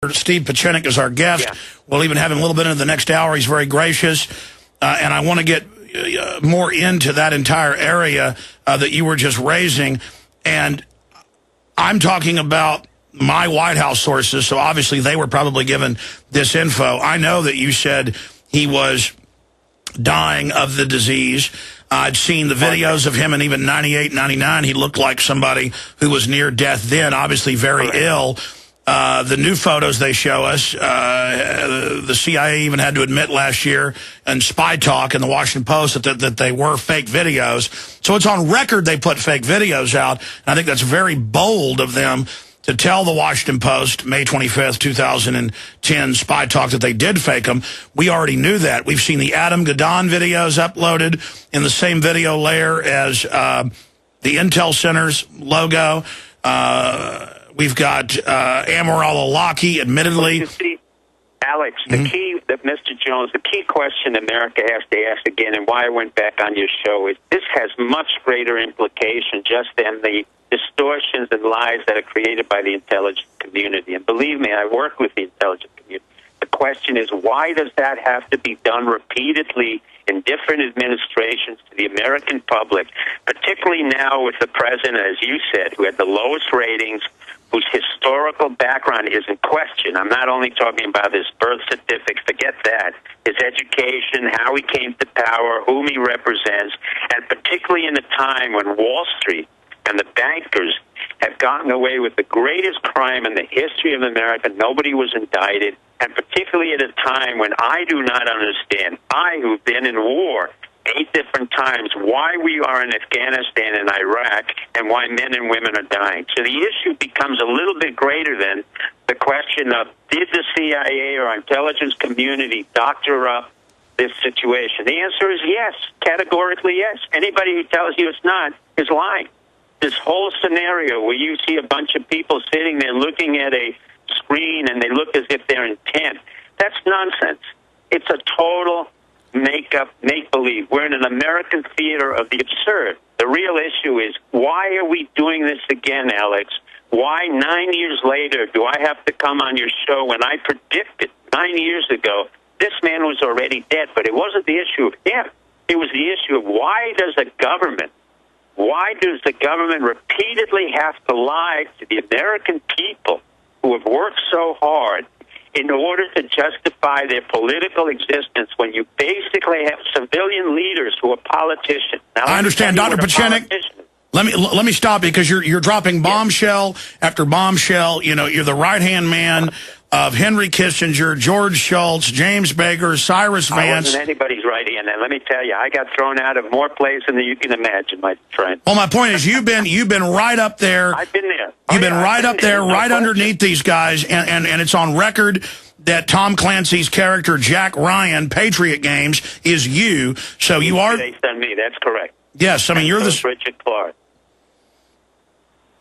Steve-Pieczenik is our guest. Yeah. We'll even have him a little bit into the next hour. He's very gracious. And I want to get more into that entire area that you were just raising. And I'm talking about my White House sources, so obviously they were probably given this info. I know that you said he was dying of the disease. I'd seen the videos of him, and even 98, 99, he looked like somebody who was near death then, obviously very ill. The new photos they show us, the CIA even had to admit last year, and Spy Talk and the Washington Post, that they were fake videos. So it's on record they put fake videos out, and I think that's very bold of them to tell the Washington Post, May 25th, 2010, Spy Talk, that they did fake them. We already knew that. We've seen the Adam Gadon videos uploaded in the same video layer as the Intel Center's logo. We've got Amaral Alaki, admittedly. You see, Alex, the key, Mr. Jones, the key question America has to ask again, and why I went back on your show, is this has much greater implication just than the distortions and lies that are created by the intelligence community. And believe me, I work with the intelligence community. The question is, why does that have to be done repeatedly in different administrations to the American public, particularly now with the president, as you said, who had the lowest ratings, whose historical background is in question. I'm not only talking about his birth certificate, forget that, his education, how he came to power, whom he represents, and particularly in a time when Wall Street and the bankers have gotten away with the greatest crime in the history of America. Nobody was indicted, and particularly at a time when I do not understand, I who've been in war 8 different times, why we are in Afghanistan and Iraq and why men and women are dying. So the issue becomes a little bit greater than the question of, did the CIA or intelligence community doctor up this situation? The answer is yes, categorically yes. Anybody who tells you it's not is lying. This whole scenario where you see a bunch of people sitting there looking at a screen and they look as if they're intent, that's nonsense. It's a total make-believe. We're in an American theater of the absurd. The real issue is, why are we doing this again, Alex? Why 9 years later do I have to come on your show when I predicted 9 years ago this man was already dead? But it wasn't the issue of him. It was the issue of why does the government repeatedly have to lie to the American people who have worked so hard in order to justify their political existence when you basically have civilian leaders who are politicians? Now, I understand, Dr. Pieczenik. Let me stop you, because you're dropping bombshell after bombshell. You know, you're the right-hand man of Henry Kissinger, George Shultz, James Baker, Cyrus Vance. I wasn't anybody's right-hand, and let me tell you, I got thrown out of more places than you can imagine, my friend. Well, my point is, you've been right up there. I've been there. You've been right up there, right underneath these guys, and it's on record that Tom Clancy's character, Jack Ryan, Patriot Games, is you. So you are... Based on me, that's correct. Yes, I mean, you're the... Richard Clark.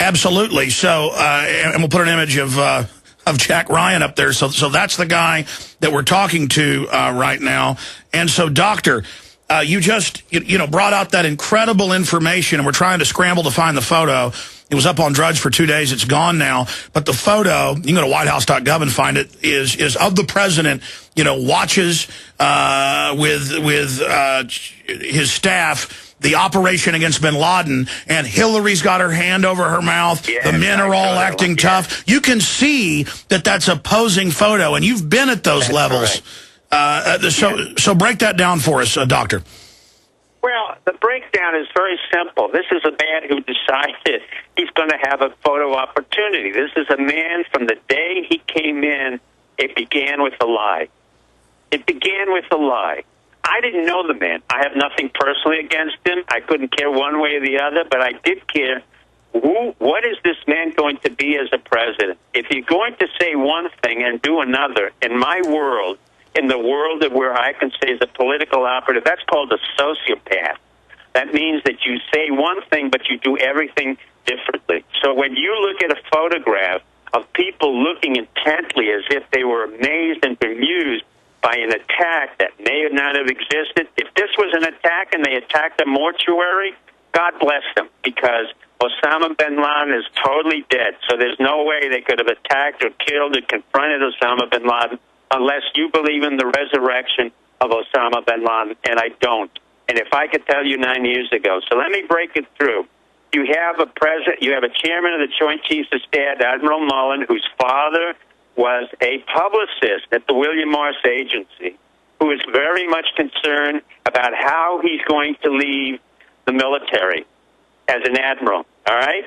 Absolutely. So, and we'll put an image of Jack Ryan up there. So that's the guy that we're talking to right now. And so, Doctor, you just brought out that incredible information, and we're trying to scramble to find the photo. It was up on Drudge for 2 days. It's gone now. But the photo, you can go to whitehouse.gov and find it, is of the president, watches with his staff the operation against Bin Laden, and Hillary's got her hand over her mouth. Yeah, the men are all acting tough. You can see that that's a posing photo, and you've been at those levels. So break that down for us, Doctor. Well, the breakdown is very simple. This is a man who decided he's going to have a photo opportunity. This is a man, from the day he came in, it began with a lie. It began with a lie. I didn't know the man. I have nothing personally against him. I couldn't care one way or the other, but I did care. What is this man going to be as a president? If you're going to say one thing and do another, in my world, in the world of where I can say as a political operative, that's called a sociopath. That means that you say one thing, but you do everything differently. So when you look at a photograph of people looking intently as if they were amazed and bemused by an attack that may not have existed, if this was an attack and they attacked a mortuary, God bless them, because Osama Bin Laden is totally dead, so there's no way they could have attacked or killed or confronted Osama Bin Laden unless you believe in the resurrection of Osama Bin Laden, and I don't. And if I could tell you 9 years ago. So let me break it through. You have a president, you have a chairman of the Joint Chiefs of Staff, Admiral Mullen, whose father was a publicist at the William Morris Agency, who is very much concerned about how he's going to leave the military as an admiral, all right?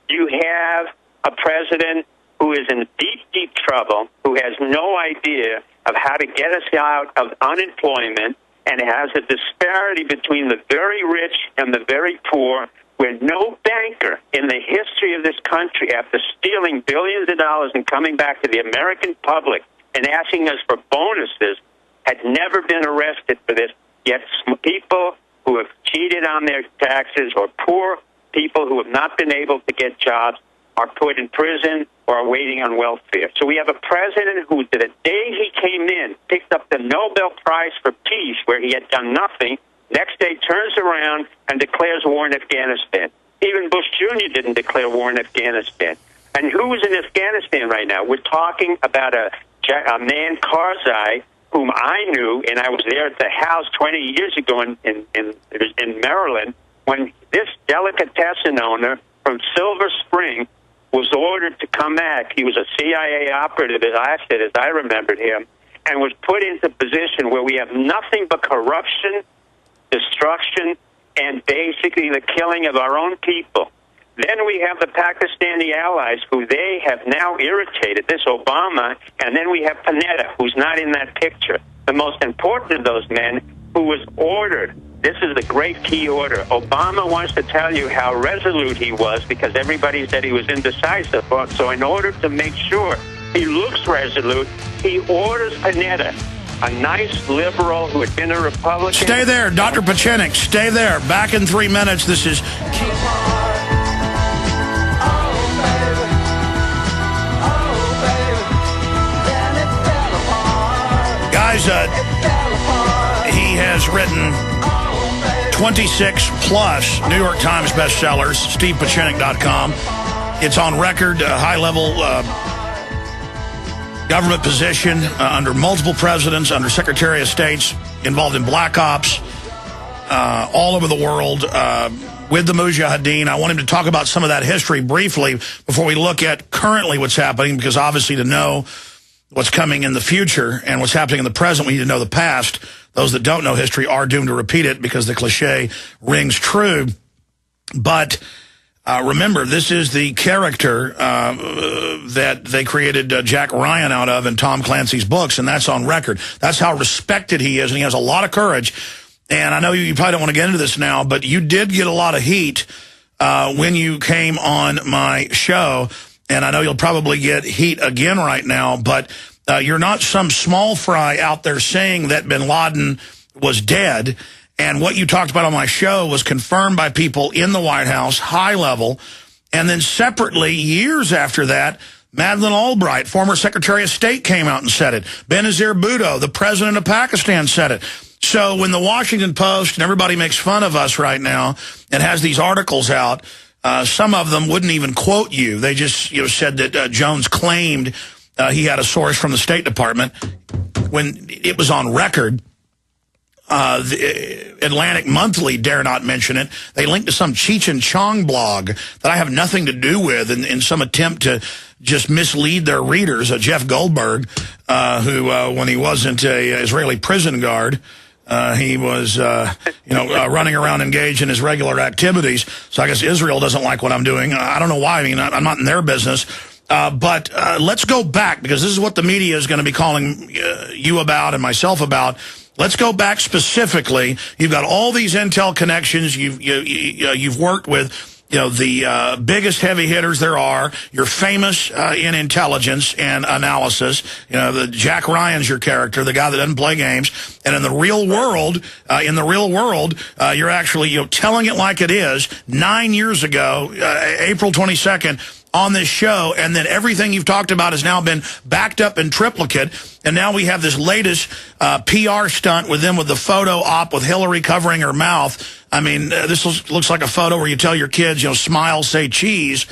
You have a president who is in deep, deep trouble, who has no idea of how to get us out of unemployment, and has a disparity between the very rich and the very poor, where no banker in the history of this country, after stealing billions of dollars and coming back to the American public and asking us for bonuses, had never been arrested for this. Yet people who have cheated on their taxes, or poor people who have not been able to get jobs, are put in prison or are waiting on welfare. So we have a president who, the day he came in, picked up the Nobel Prize for Peace, where he had done nothing. Next day turns around and declares war in Afghanistan. Even Bush Jr. didn't declare war in Afghanistan. And who's in Afghanistan right now? We're talking about a man, Karzai, whom I knew, and I was there at the house 20 years ago in Maryland, when this delicatessen owner from Silver Spring was ordered to come back. He was a CIA operative, as I remembered him, and was put into a position where we have nothing but corruption, destruction, and basically the killing of our own people. Then we have the Pakistani allies, who they have now irritated, this Obama, and then we have Panetta, who's not in that picture. The most important of those men, who was ordered. This is the great key order. Obama wants to tell you how resolute he was because everybody said he was indecisive. So in order to make sure he looks resolute, he orders Panetta, a nice liberal who had been a Republican. Stay there, Dr. Pieczenik. Stay there. Back in 3 minutes. This is... Guys, he has written 26-plus New York Times bestsellers, steve-pieczenik.com. It's on record, high-level government position under multiple presidents, under Secretary of States, involved in black ops all over the world with the Mujahideen. I want him to talk about some of that history briefly before we look at currently what's happening, because obviously to know what's coming in the future and what's happening in the present, we need to know the past. Those that don't know history are doomed to repeat it because the cliche rings true. But remember, this is the character that they created Jack Ryan out of in Tom Clancy's books, and that's on record. That's how respected he is, and he has a lot of courage. And I know you probably don't want to get into this now, but you did get a lot of heat when you came on my show, and I know you'll probably get heat again right now, but you're not some small fry out there saying that Bin Laden was dead. And what you talked about on my show was confirmed by people in the White House, high level. And then separately, years after that, Madeline-Albrite, former Secretary of State, came out and said it. Benazir Bhutto, the president of Pakistan, said it. So when the Washington Post and everybody makes fun of us right now and has these articles out, some of them wouldn't even quote you. They just said that Jones claimed he had a source from the State Department when it was on record. The Atlantic Monthly dare not mention it. They linked to some Cheech and Chong blog that I have nothing to do with in some attempt to just mislead their readers. Jeff Goldberg, who, when he wasn't a Israeli prison guard, he was, running around engaged in his regular activities. So I guess Israel doesn't like what I'm doing. I don't know why. I mean, I'm not in their business. But let's go back, because this is what the media is going to be calling you about and myself about. Let's go back specifically. You've got all these intel connections. You've worked with the biggest heavy hitters there are. You're famous in intelligence and analysis. The Jack Ryan's your character, the guy that doesn't play games. And in the real world, you're actually telling it like it is. 9 years ago, April 22nd. On this show, and then everything you've talked about has now been backed up in triplicate, and now we have this latest PR stunt with them with the photo op with Hillary covering her mouth I mean, this looks like a photo where you tell your kids, smile, say cheese.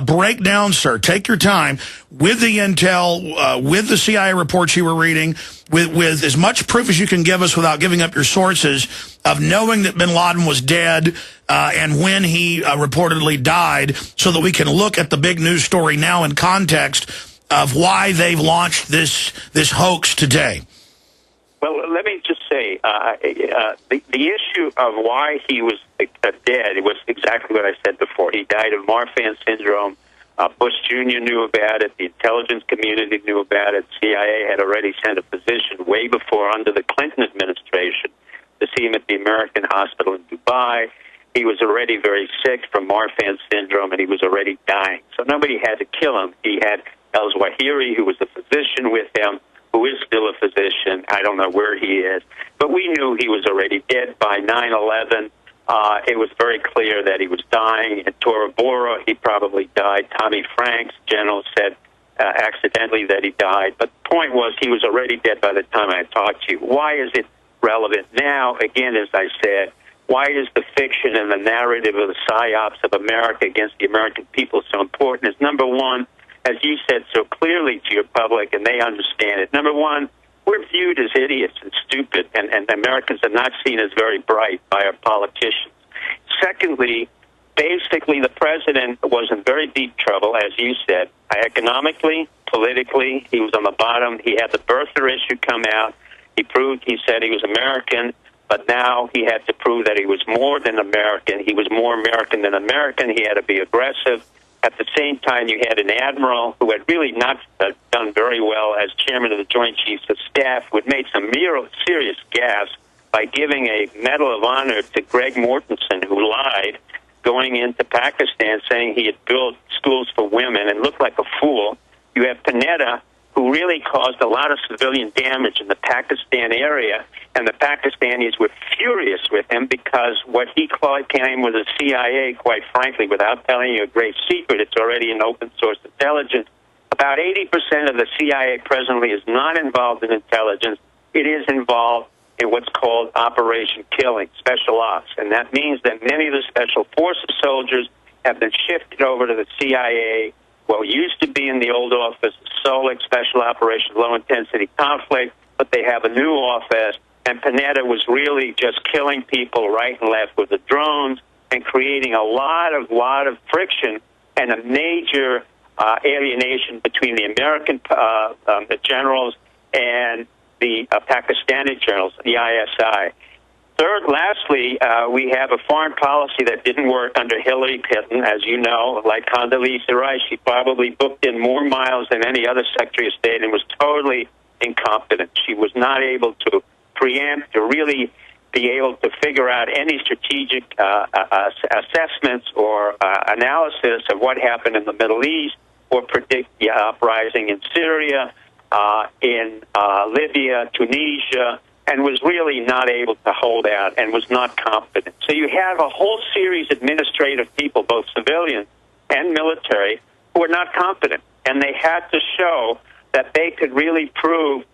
Break down, sir. Take your time with the intel, with the CIA reports you were reading, with as much proof as you can give us without giving up your sources of knowing that Bin Laden was dead and when he reportedly died, so that we can look at the big news story now in context of why they've launched this hoax today. Well, let me just say, the issue of why he was dead, it was exactly what I said before. He died of Marfan syndrome. Bush Jr. knew about it. The intelligence community knew about it. CIA had already sent a physician way before, under the Clinton administration, to see him at the American hospital in Dubai. He was already very sick from Marfan syndrome, and he was already dying. So nobody had to kill him. He had El-Zawahiri, who was a physician with him, who is still a physician. I don't know where he is. But we knew he was already dead by 9/11. It was very clear that he was dying. At Tora Bora, he probably died. Tommy Franks, general, said accidentally that he died. But the point was, he was already dead by the time I talked to you. Why is it relevant now? Again, as I said, why is the fiction and the narrative of the psyops of America against the American people so important? Is number one, as you said so clearly to your public, and they understand it. Number one, we're viewed as idiots and stupid, and Americans are not seen as very bright by our politicians. Secondly, basically the president was in very deep trouble, as you said, economically, politically. He was on the bottom. He had the birther issue come out. He said he was American, but now he had to prove that he was more than American. He was more American than American. He had to be aggressive. At the same time, you had an admiral who had really not done very well as chairman of the Joint Chiefs of Staff, who had made some serious gaffes by giving a Medal of Honor to Greg Mortensen, who lied, going into Pakistan saying he had built schools for women and looked like a fool. You have Panetta, who really caused a lot of civilian damage in the Pakistan area, and the Pakistanis were furious with him because what he claimed was the CIA, quite frankly, without telling you a great secret, it's already an open source intelligence. About 80% of the CIA presently is not involved in intelligence. It is involved in what's called Operation Killing, special ops, and that means that many of the special forces soldiers have been shifted over to the CIA. What used to be in the old office, SOLIC, Special Operations Low Intensity Conflict, but they have a new office, and Panetta was really just killing people right and left with the drones and creating a lot of friction and a major alienation between the American the generals and the Pakistani generals, the ISI. Third, lastly, we have a foreign policy that didn't work under Hillary Clinton, as you know. Like Condoleezza Rice, she probably booked in more miles than any other Secretary of State and was totally incompetent. She was not able to preempt or really be able to figure out any strategic assessments or analysis of what happened in the Middle East or predict the uprising in Syria, in Libya, Tunisia, and was really not able to hold out and was not competent. So you have a whole series of administrative people, both civilian and military, who are not competent. And they had to show that they could really prove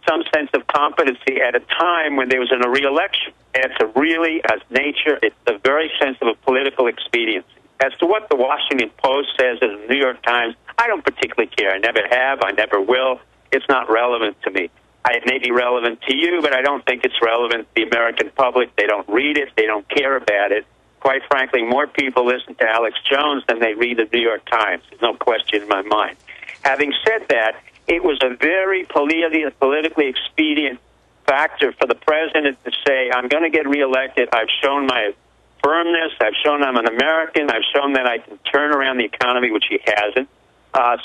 some sense of competency at a time when there was a re-election. It's it's the very sense of a political expediency. As to what the Washington Post says and the New York Times, I don't particularly care. I never have. I never will. It's not relevant to me. It may be relevant to you, but I don't think it's relevant to the American public. They don't read it. They don't care about it. Quite frankly, more people listen to Alex Jones than they read the New York Times. There's no question in my mind. Having said that, it was a very politically expedient factor for the president to say, I'm going to get reelected. I've shown my firmness. I've shown I'm an American. I've shown that I can turn around the economy, which he hasn't.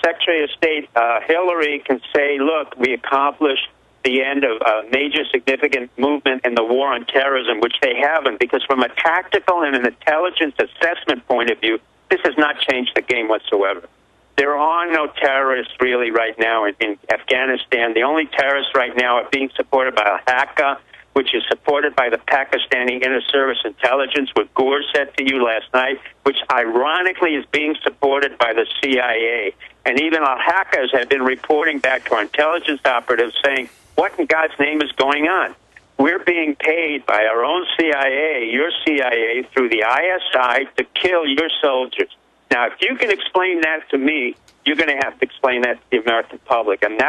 Secretary of State Hillary can say, look, we accomplished the end of a major significant movement in the war on terrorism, which they haven't, because from a tactical and an intelligence assessment point of view, this has not changed the game whatsoever. There are no terrorists really right now in Afghanistan. The only terrorists right now are being supported by Al-Haqqa, which is supported by the Pakistani Inter-Service Intelligence, what Gore said to you last night, which ironically is being supported by the CIA. And even Al-Haqqas have been reporting back to our intelligence operatives saying, what in God's name is going on? we're being paid by our own CIA, your CIA, through the ISI to kill your soldiers. Now, if you can explain that to me, you're going to have to explain that to the American public. And that's